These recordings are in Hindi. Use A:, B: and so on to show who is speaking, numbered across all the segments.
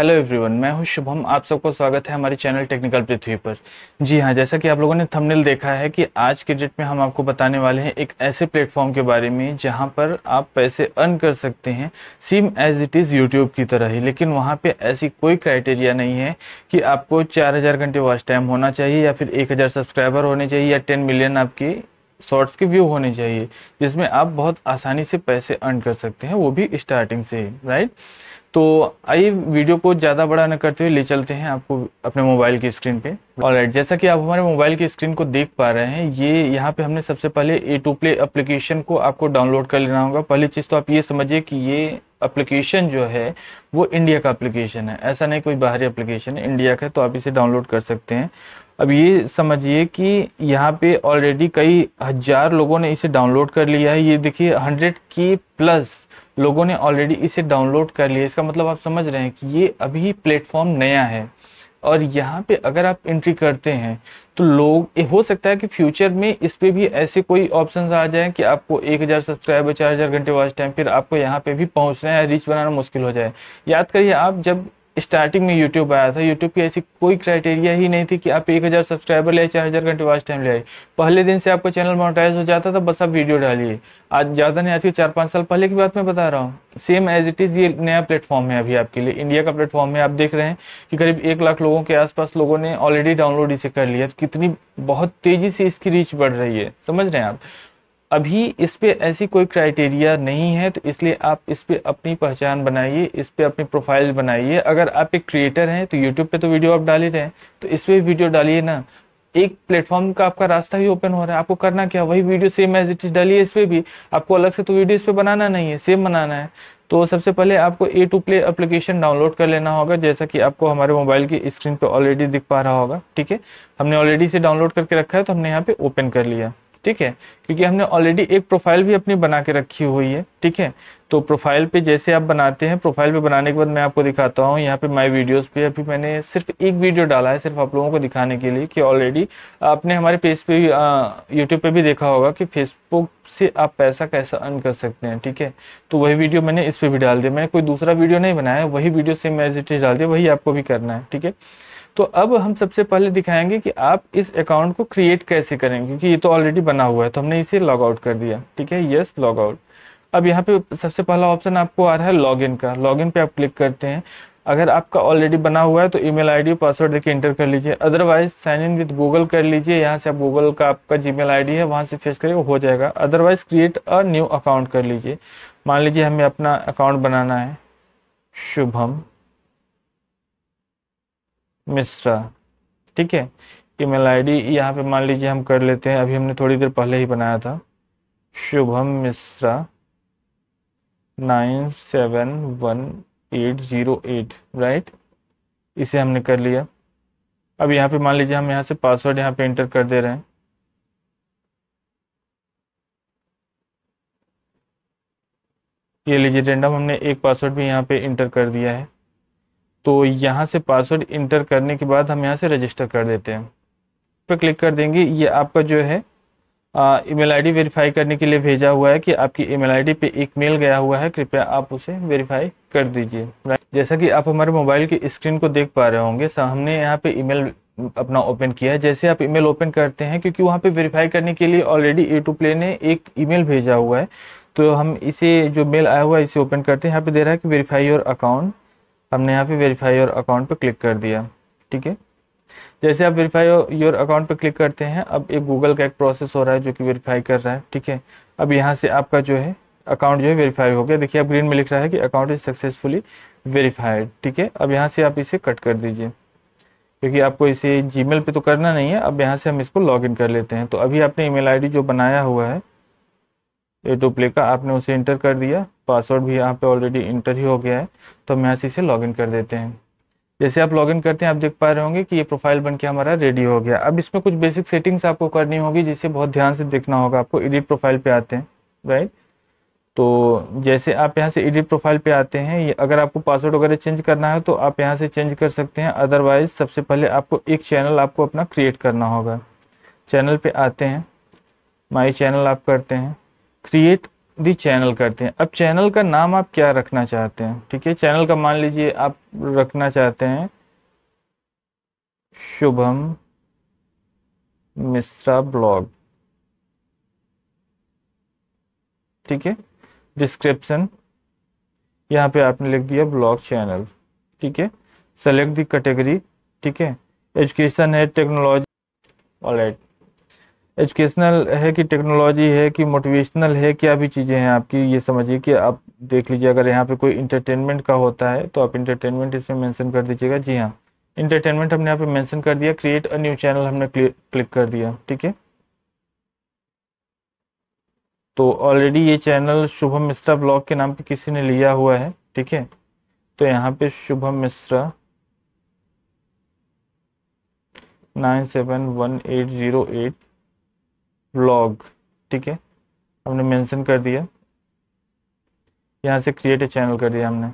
A: हेलो एवरीवन, मैं हूं शुभम। आप सबको स्वागत है हमारे चैनल टेक्निकल पृथ्वी पर। जी हाँ, जैसा कि आप लोगों ने थंबनेल देखा है कि आज के डेट में हम आपको बताने वाले हैं एक ऐसे प्लेटफॉर्म के बारे में जहां पर आप पैसे अर्न कर सकते हैं same as it is YouTube की तरह ही। लेकिन वहां पे ऐसी कोई क्राइटेरिया नहीं है कि आपको 4000 घंटे वॉच टाइम होना चाहिए या फिर 1000 सब्सक्राइबर होने चाहिए या 10 मिलियन आपके शॉर्ट्स के व्यू होने चाहिए, जिसमें आप बहुत आसानी से पैसे अर्न कर सकते हैं, वो भी स्टार्टिंग से ही। राइट। तो आइए वीडियो को ज़्यादा बड़ा न करते हुए ले चलते हैं आपको अपने मोबाइल की स्क्रीन पे। ऑलराइट, जैसा कि आप हमारे मोबाइल की स्क्रीन को देख पा रहे हैं, ये यहाँ पे हमने सबसे पहले A2Play एप्लीकेशन को आपको डाउनलोड कर लेना होगा। पहली चीज़ तो आप ये समझिए कि ये एप्लीकेशन जो है वो इंडिया का एप्लीकेशन है, ऐसा नहीं कोई बाहरी एप्लीकेशन है, इंडिया का है, तो आप इसे डाउनलोड कर सकते हैं। अब ये समझिए कि यहाँ पे ऑलरेडी कई हजार लोगों ने इसे डाउनलोड कर लिया है। ये देखिए 100K प्लस लोगों ने ऑलरेडी इसे डाउनलोड कर लिया। इसका मतलब आप समझ रहे हैं कि ये अभी प्लेटफॉर्म नया है और यहाँ पे अगर आप एंट्री करते हैं तो लोग, हो सकता है कि फ्यूचर में इस पे भी ऐसे कोई ऑप्शंस आ जाए कि आपको 1000 सब्सक्राइबर 4000 घंटे वॉच टाइम, फिर आपको यहाँ पे भी पहुँचना है, रीच बनाना मुश्किल हो जाए। याद करिए, आप जब स्टार्टिंग में यूट्यूब आया था, यूट्यूब की ऐसी कोई क्राइटेरिया ही नहीं थी कि आप 1000 सब्सक्राइबर ले 4000 घंटे वॉच टाइम ले आए। पहले दिन से आपका चैनल मोनेटाइज हो जाता था, बस आप वीडियो डालिए। आज ज़्यादा नहीं, आज के 4-5 साल पहले की बात मैं बता रहा हूँ। सेम एज इट इज़ ये नया प्लेटफॉर्म है अभी आपके लिए, इंडिया का प्लेटफॉर्म है। आप देख रहे हैं कि करीब 1 लाख लोगों के आसपास लोगों ने ऑलरेडी डाउनलोड इसे कर लिया। कितनी बहुत तेज़ी से इसकी रीच बढ़ रही है, समझ रहे हैं आप। अभी इस पे ऐसी कोई क्राइटेरिया नहीं है, तो इसलिए आप इस पे अपनी पहचान बनाइए, इस पे अपनी प्रोफाइल बनाइए। अगर आप एक क्रिएटर हैं तो यूट्यूब पे तो वीडियो आप डाल ही रहे हैं, तो इस पे वीडियो डालिए ना। एक प्लेटफॉर्म का आपका रास्ता ही ओपन हो रहा है, आपको करना क्या, वही video same as it is डालिए इस पे भी। आपको अलग से तो वीडियो इस पे बनाना नहीं है, सेम बनाना है। तो सबसे पहले आपको A2Play एप्लीकेशन डाउनलोड कर लेना होगा, जैसा कि आपको हमारे मोबाइल की स्क्रीन पे ऑलरेडी दिख पा रहा होगा। ठीक है, हमने ऑलरेडी इसे डाउनलोड करके रखा है, तो हमने यहाँ पे ओपन कर लिया। ठीक है, क्योंकि हमने ऑलरेडी एक प्रोफाइल भी अपनी बना के रखी हुई है। ठीक है, तो प्रोफाइल पे जैसे आप बनाते हैं, प्रोफाइल पे बनाने के बाद मैं आपको दिखाता हूँ। यहाँ पे माय वीडियोस पे अभी मैंने सिर्फ एक वीडियो डाला है, सिर्फ आप लोगों को दिखाने के लिए कि ऑलरेडी आपने हमारे पेज पे भी यूट्यूब पे भी देखा होगा कि फेसबुक से आप पैसा कैसा अर्न कर सकते हैं। ठीक है, तो वही वीडियो मैंने इस पे भी डाल दिया। मैंने कोई दूसरा वीडियो नहीं बनाया, वही video same as it is डाल दिया, वही आपको भी करना है। ठीक है, तो अब हम सबसे पहले दिखाएंगे कि आप इस अकाउंट को क्रिएट कैसे करेंगे, क्योंकि ये तो ऑलरेडी बना हुआ है, तो हमने इसे लॉग आउट कर दिया। ठीक है, यस लॉग आउट। अब यहाँ पे सबसे पहला ऑप्शन आपको आ रहा है लॉगिन का। लॉगिन पे आप क्लिक करते हैं। अगर आपका ऑलरेडी बना हुआ है तो ईमेल आईडी पासवर्ड देके एंटर कर लीजिए, otherwise sign in with Google कर लीजिए। यहाँ से आप गूगल का आपका जीमेल आईडी है वहाँ से फेस करेंगे, हो जाएगा। Otherwise create a new account कर लीजिए। मान लीजिए हमें अपना अकाउंट बनाना है शुभम मिश्रा। ठीक है, ईमेल आईडी यहाँ पे मान लीजिए हम कर लेते हैं, अभी हमने थोड़ी देर पहले ही बनाया था, शुभम मिश्रा 971808। राइट, इसे हमने कर लिया। अब यहाँ पे मान लीजिए हम यहाँ से पासवर्ड यहाँ पे एंटर कर दे रहे हैं। ये लीजिए रेंडम, हमने एक पासवर्ड भी यहाँ पे इंटर कर दिया है। तो यहाँ से पासवर्ड इंटर करने के बाद हम यहाँ से रजिस्टर कर देते हैं, पे क्लिक कर देंगे। ये आपका जो है ईमेल आईडी वेरीफाई करने के लिए भेजा हुआ है कि आपकी ईमेल आईडी पे एक मेल गया हुआ है, कृपया आप उसे वेरीफाई कर दीजिए। जैसा कि आप हमारे मोबाइल की स्क्रीन को देख पा रहे होंगे, हमने यहाँ पे ईमेल अपना ओपन किया है। जैसे आप ईमेल ओपन करते हैं, क्योंकि वहाँ पे वेरीफाई करने के लिए ऑलरेडी A2Play ने एक ईमेल भेजा हुआ है, तो हम इसे जो मेल आया हुआ है इसे ओपन करते हैं। यहाँ पे दे रहा है कि वेरीफाई योर अकाउंट, हमने यहाँ पे वेरीफाई योर अकाउंट पे क्लिक कर दिया। ठीक है, जैसे आप वेरीफाई योर अकाउंट पे क्लिक करते हैं, अब एक गूगल का एक प्रोसेस हो रहा है जो कि वेरीफाई कर रहा है। ठीक है, अब यहाँ से आपका जो है अकाउंट जो है वेरीफाई हो गया। देखिए अब ग्रीन में लिख रहा है कि अकाउंट इज सक्सेसफुली वेरीफाइड। ठीक है, अब यहाँ से आप इसे कट कर दीजिए, क्योंकि आपको इसे जीमेल पे तो करना नहीं है। अब यहाँ से हम इसको लॉगिन कर लेते हैं। तो अभी आपने ईमेल आईडी जो बनाया हुआ है A2Play का, आपने उसे इंटर कर दिया, पासवर्ड भी यहाँ पे ऑलरेडी इंटर ही हो गया है। तो हम यहाँ से इसे लॉगिन कर देते हैं। जैसे आप लॉगिन करते हैं, आप देख पा रहे होंगे कि ये प्रोफाइल बन के हमारा रेडी हो गया। अब इसमें कुछ बेसिक सेटिंग्स आपको करनी होगी, जिसे बहुत ध्यान से देखना होगा आपको। एडिट प्रोफाइल पे आते हैं। राइट, तो जैसे आप यहाँ से एडिट प्रोफाइल पे आते हैं, ये अगर आपको पासवर्ड वगैरह चेंज करना है तो आप यहाँ से चेंज कर सकते हैं। अदरवाइज सबसे पहले आपको एक चैनल आपको अपना क्रिएट करना होगा। चैनल पे आते हैं, माई चैनल आप करते हैं, क्रिएट दी चैनल करते हैं। अब चैनल का नाम आप क्या रखना चाहते हैं, ठीक है। चैनल का मान लीजिए आप रखना चाहते हैं शुभम मिश्रा ब्लॉग, ठीक है। डिस्क्रिप्शन यहाँ पे आपने लिख दिया ब्लॉग चैनल, ठीक है। सेलेक्ट दी कैटेगरी, ठीक है। एजुकेशन है, टेक्नोलॉजी, ऑलराइट। एजुकेशनल है कि टेक्नोलॉजी है कि मोटिवेशनल है, क्या भी चीज़ें हैं आपकी, ये समझिए कि आप देख लीजिए। अगर यहाँ पे कोई इंटरटेनमेंट का होता है तो आप इंटरटेनमेंट इसमें मेंशन कर दीजिएगा। जी हाँ, इंटरटेनमेंट हमने यहाँ पे मेंशन कर दिया। क्रिएट अ न्यू चैनल हमने क्लिक कर दिया, ठीक है। तो ऑलरेडी ये चैनल शुभम मिश्रा ब्लॉग के नाम पे किसी ने लिया हुआ है, ठीक है। तो यहाँ पे शुभम मिश्रा 971808 व्लॉग, ठीक है, हमने मेंशन कर दिया। यहाँ से क्रिएट ए चैनल कर दिया हमने।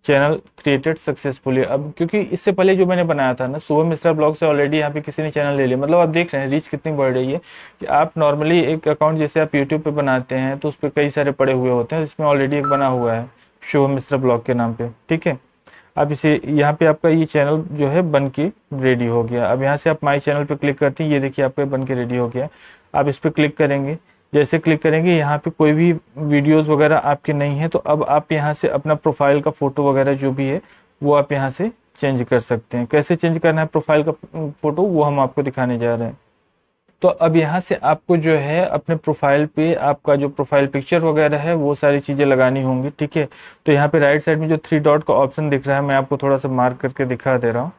A: Channel created successfully. अब क्योंकि इससे पहले जो मैंने बनाया था ना शुभम मिश्रा ब्लॉग से, ऑलरेडी यहाँ पे किसी ने चैनल ले लिया। मतलब आप देख रहे हैं रीच कितनी बढ़ रही है कि आप नॉर्मली एक अकाउंट जैसे आप यूट्यूब पे बनाते हैं तो उस पर कई सारे पड़े हुए होते हैं, इसमें ऑलरेडी एक बना हुआ है शुभम मिश्रा ब्लॉग के नाम पे, ठीक है। अब इसे यहाँ पे आपका ये चैनल जो है बन के रेडी हो गया। अब यहाँ से आप माई चैनल पे क्लिक करते हैं, ये देखिए आपका बन के रेडी हो गया। आप इस पर क्लिक करेंगे, जैसे क्लिक करेंगे यहाँ पे कोई भी वीडियोस वगैरह आपके नहीं है तो अब आप यहाँ से अपना प्रोफाइल का फोटो वगैरह जो भी है वो आप यहाँ से चेंज कर सकते हैं। कैसे चेंज करना है प्रोफाइल का फोटो वो हम आपको दिखाने जा रहे हैं। तो अब यहाँ से आपको जो है अपने प्रोफाइल पे आपका जो प्रोफाइल पिक्चर वगैरह है वो सारी चीज़ें लगानी होंगी, ठीक है। तो यहाँ पे राइट साइड में जो 3 डॉट का ऑप्शन दिख रहा है, मैं आपको थोड़ा सा मार्क करके दिखा दे रहा हूँ।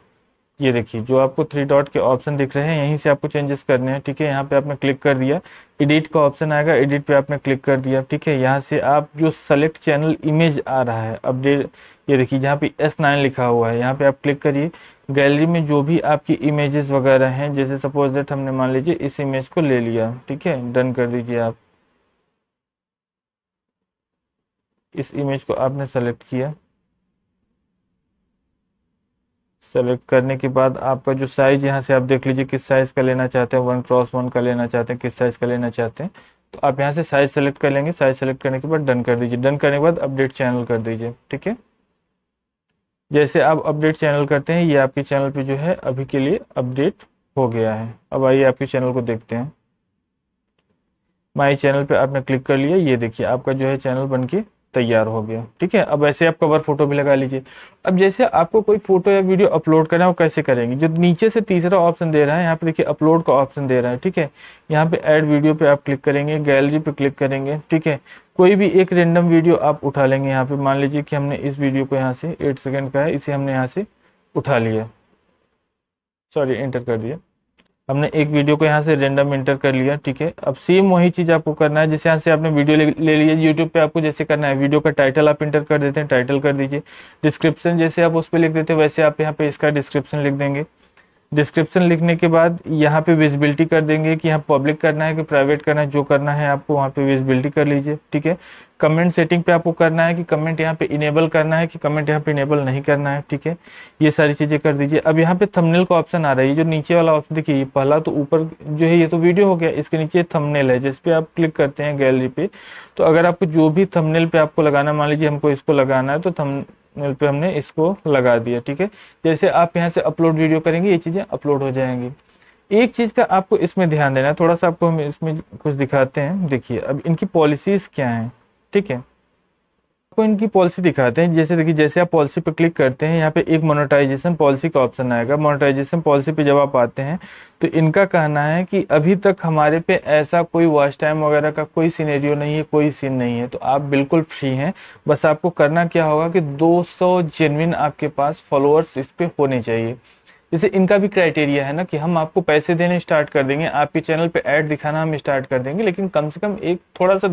A: ये देखिए जो आपको 3 डॉट के ऑप्शन दिख रहे हैं, यहीं से आपको चेंजेस करने हैं, ठीक है। यहाँ पे आपने क्लिक कर दिया, एडिट का ऑप्शन आएगा, एडिट पे आपने क्लिक कर दिया, ठीक है। यहाँ से आप जो सेलेक्ट चैनल इमेज आ रहा है अपडेट, ये देखिए जहाँ पे S9 लिखा हुआ है, यहाँ पे आप क्लिक करिए। गैलरी में जो भी आपकी इमेजेस वगैरह हैं, जैसे सपोज दैट हमने मान लीजिए इस इमेज को ले लिया, ठीक है, डन कर दीजिए आप। इस इमेज को आपने सेलेक्ट किया। सेलेक्ट करने के बाद आपका जो साइज यहाँ से आप देख लीजिए किस साइज का लेना चाहते हैं, 1x1 का लेना चाहते हैं, किस साइज का लेना चाहते हैं। तो आप यहाँ से साइज सेलेक्ट कर लेंगे। साइज सेलेक्ट करने के बाद डन कर दीजिए। डन करने के बाद अपडेट चैनल कर दीजिए, ठीक है। जैसे आप अपडेट चैनल करते हैं ये आपके चैनल पे जो है अभी के लिए अपडेट हो गया है। अब आइए आपके चैनल को देखते हैं। माई चैनल पे आपने क्लिक कर लिया, ये देखिए आपका जो है चैनल बन के तैयार हो गया, ठीक है। अब ऐसे आप कवर फोटो भी लगा लीजिए। अब जैसे आपको कोई फोटो या वीडियो अपलोड करना है वो कैसे करेंगे, जो नीचे से तीसरा ऑप्शन दे रहा है यहाँ पे देखिए अपलोड का ऑप्शन दे रहा है, ठीक है। यहाँ पे ऐड वीडियो पे आप क्लिक करेंगे, गैलरी पे क्लिक करेंगे, ठीक है। कोई भी एक रेंडम वीडियो आप उठा लेंगे। यहाँ पे मान लीजिए कि हमने इस वीडियो को यहाँ से 8 सेकेंड का है, इसे हमने यहाँ से उठा लिया, सॉरी एंटर कर दिया। हमने एक वीडियो को यहाँ से रेंडम इंटर कर लिया, ठीक है। अब सेम वही चीज़ आपको करना है, जैसे यहाँ से आपने वीडियो ले लिया यूट्यूब पे, आपको जैसे करना है वीडियो का टाइटल आप इंटर कर देते हैं, टाइटल कर दीजिए। डिस्क्रिप्शन जैसे आप उस पर लिख देते हैं वैसे आप यहाँ पे इसका डिस्क्रिप्शन लिख देंगे। डिस्क्रिप्शन लिखने के बाद यहाँ पे विजिबिलिटी कर देंगे कि यहाँ पब्लिक करना है कि प्राइवेट करना है, जो करना है आपको वहाँ पे विजिबिलिटी कर लीजिए, ठीक है। कमेंट सेटिंग पे आपको करना है कि कमेंट यहाँ पे इनेबल करना है कि कमेंट यहाँ पे इनेबल नहीं करना है, ठीक है। ये सारी चीज़ें कर दीजिए। अब यहाँ पे थंबनेल का ऑप्शन आ रहा है, ये जो नीचे वाला ऑप्शन देखिए, पहला तो ऊपर जो है ये तो वीडियो हो गया, इसके नीचे थंबनेल है जिस पे आप क्लिक करते हैं गैलरी पे। तो अगर आपको जो भी थंबनेल पे आपको लगाना, मान लीजिए हमको इसको लगाना है तो थंबनेल पे हमने इसको लगा दिया, ठीक है। जैसे आप यहाँ से अपलोड वीडियो करेंगे ये चीज़ें अपलोड हो जाएंगी। एक चीज़ का आपको इसमें ध्यान देना है, थोड़ा सा आपको हम इसमें कुछ दिखाते हैं। देखिए अब इनकी पॉलिसीज क्या हैं, ठीक है। आपको इनकी पॉलिसी दिखाते हैं। जैसे देखिए जैसे आप पॉलिसी पे क्लिक करते हैं यहाँ पे एक मोनेटाइजेशन पॉलिसी का ऑप्शन आएगा। मोनेटाइजेशन पॉलिसी पे जब आप आते हैं तो इनका कहना है कि अभी तक हमारे पे ऐसा कोई वॉच टाइम वगैरह का कोई सिनेरियो नहीं है, कोई सीन नहीं है, तो आप बिल्कुल फ्री हैं। बस आपको करना क्या होगा कि 200 जेन्युइन आपके पास फॉलोअर्स इस पे होने चाहिए। जैसे इनका भी क्राइटेरिया है ना कि हम आपको पैसे देने स्टार्ट कर देंगे, आपके चैनल पे ऐड दिखाना हम स्टार्ट कर देंगे, लेकिन कम से कम एक थोड़ा सा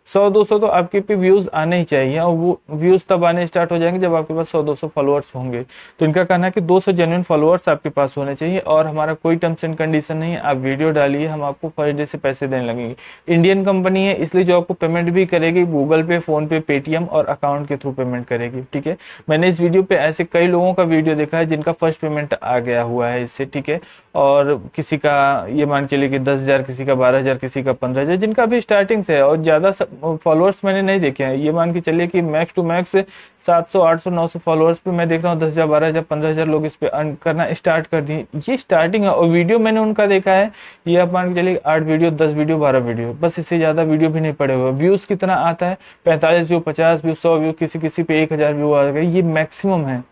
A: 100-200 तो आपके पे व्यूज आने ही चाहिए, और वो व्यूज तब आने स्टार्ट हो जाएंगे जब आपके पास 100-200 फॉलोअर्स होंगे। तो इनका कहना है कि 200 जेन्युइन फॉलोअर्स आपके पास होने चाहिए, और हमारा कोई टर्म्स एंड कंडीशन नहीं है, आप वीडियो डालिए हम आपको फर्स्ट डे से पैसे देने लगेंगे। इंडियन कंपनी है इसलिए जो आपको पेमेंट भी करेगी गूगल पे, फोन पे, पेटीएम और अकाउंट के थ्रू पेमेंट करेगी, ठीक है। मैंने इस वीडियो पे ऐसे कई लोगों का वीडियो देखा है जिनका फर्स्ट पेमेंट आ गया हुआ है इससे, ठीक है। और किसी का ये मान चलिए कि 10,000, किसी का 12,000, किसी का 15,000, जिनका भी स्टार्टिंग से है, और ज़्यादा फॉलोअर्स मैंने नहीं देखे हैं। ये मान के चलिए कि मैक्स टू मैक्स 700 800 900 फॉलोअर्स पे मैं देख रहा हूँ 10,000 12,000 15,000 लोग इस पे अर्न करना स्टार्ट कर दिए। ये स्टार्टिंग है। और वीडियो मैंने उनका देखा है, ये आप मान के चलिए 8 वीडियो 10 वीडियो 12 वीडियो, बस इससे ज़्यादा वीडियो भी नहीं पड़े हुए। व्यूज़ कितना आता है? 45 व्यू 50 व्यू 100 व्यू, किसी किसी पे 1,000 व्यू आ गए, ये मैक्सिमम है।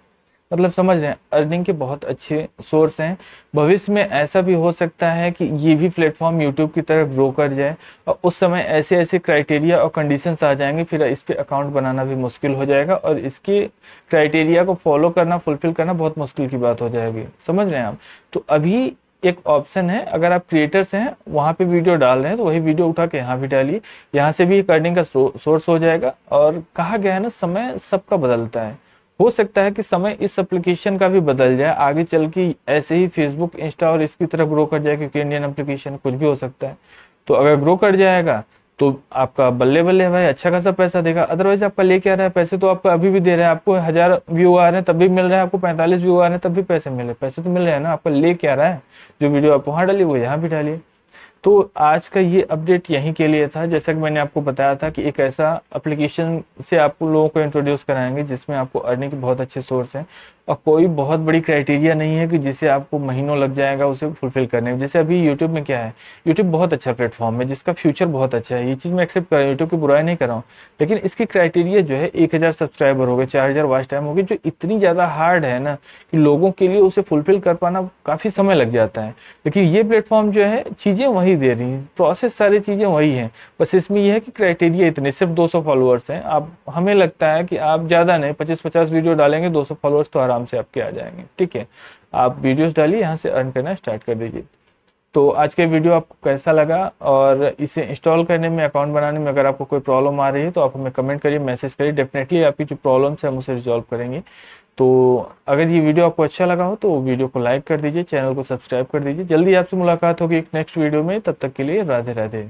A: मतलब समझ रहे हैं, अर्निंग के बहुत अच्छे सोर्स हैं। भविष्य में ऐसा भी हो सकता है कि ये भी प्लेटफॉर्म यूट्यूब की तरफ ग्रो कर जाए और उस समय ऐसे ऐसे क्राइटेरिया और कंडीशंस आ जाएंगे, फिर इस पे अकाउंट बनाना भी मुश्किल हो जाएगा और इसके क्राइटेरिया को फॉलो करना, फुलफिल करना बहुत मुश्किल की बात हो जाएगी। समझ रहे हैं आप? तो अभी एक ऑप्शन है, अगर आप क्रिएटर्स हैं वहाँ पे वीडियो डाल रहे हैं तो वही वीडियो उठा के यहाँ भी डालिए, यहाँ से भी एक अर्निंग का सोर्स हो जाएगा। और कहा गया है ना, समय सबका बदलता है। हो सकता है कि समय इस एप्लीकेशन का भी बदल जाए, आगे चल के ऐसे ही फेसबुक इंस्टा और इसकी तरफ ग्रो कर जाए, क्योंकि इंडियन एप्लीकेशन कुछ भी हो सकता है। तो अगर ग्रो कर जाएगा तो आपका बल्ले बल्ले भाई अच्छा खासा पैसा देगा। अदरवाइज आपका ले क्या रहा है पैसे, तो आपका अभी भी दे रहे हैं। आपको 1000 व्यू आ रहे हैं तब भी मिल रहा है, आपको 45 व्यू आ रहे हैं तब भी पैसे मिल रहे हैं। पैसे तो मिल रहे हैं ना, आपका ले क्या रहा है? जो वीडियो आप वहाँ डालिए वो यहाँ भी डालिए। तो आज का ये अपडेट यहीं के लिए था। जैसा कि मैंने आपको बताया था कि एक ऐसा एप्लीकेशन से आप लोगों को इंट्रोड्यूस कराएंगे जिसमें आपको अर्निंग के बहुत अच्छे सोर्स हैं और कोई बहुत बड़ी क्राइटेरिया नहीं है कि जिसे आपको महीनों लग जाएगा उसे फुलफिल करने में। जैसे अभी यूट्यूब में क्या है, यूट्यूब बहुत अच्छा प्लेटफॉर्म है जिसका फ्यूचर बहुत अच्छा है, ये चीज़ मैं एक्सेप्ट कर रहा हूँ, यूट्यूब की बुराई नहीं कर रहा हूँ। लेकिन इसकी क्राइटेरिया जो है 1,000 सब्सक्राइबर हो गए, 4,000 वॉच टाइम हो गई, जो इतनी ज़्यादा हार्ड है ना कि लोगों के लिए उसे फुलफिल कर पाना काफ़ी समय लग जाता है। लेकिन ये प्लेटफॉर्म जो है चीज़ें वही दे रही हैं, प्रोसेस सारी चीज़ें वही हैं, बस इसमें यह है कि क्राइटेरिया इतने, सिर्फ 200 फॉलोअर्स हैं। आप, हमें लगता है कि आप ज़्यादा नहीं 25-50 वीडियो डालेंगे, 200 फॉलोअर्स तो आराम से आपके आ जाएंगे। ठीक है, आप वीडियोस डालिए, यहाँ से अर्न करना स्टार्ट कर दीजिए। तो आज के वीडियो आपको कैसा लगा और इसे इंस्टॉल करने में, अकाउंट बनाने में अगर आपको कोई प्रॉब्लम आ रही है तो आप हमें कमेंट करिए, मैसेज करिए, डेफिनेटली आपकी जो प्रॉब्लम्स है हम उसे रिजॉल्व करेंगे। तो अगर ये वीडियो आपको अच्छा लगा हो तो वीडियो को लाइक कर दीजिए, चैनल को सब्सक्राइब कर दीजिए। जल्दी आपसे मुलाकात होगी एक नेक्स्ट वीडियो में, तब तक के लिए राधे राधे।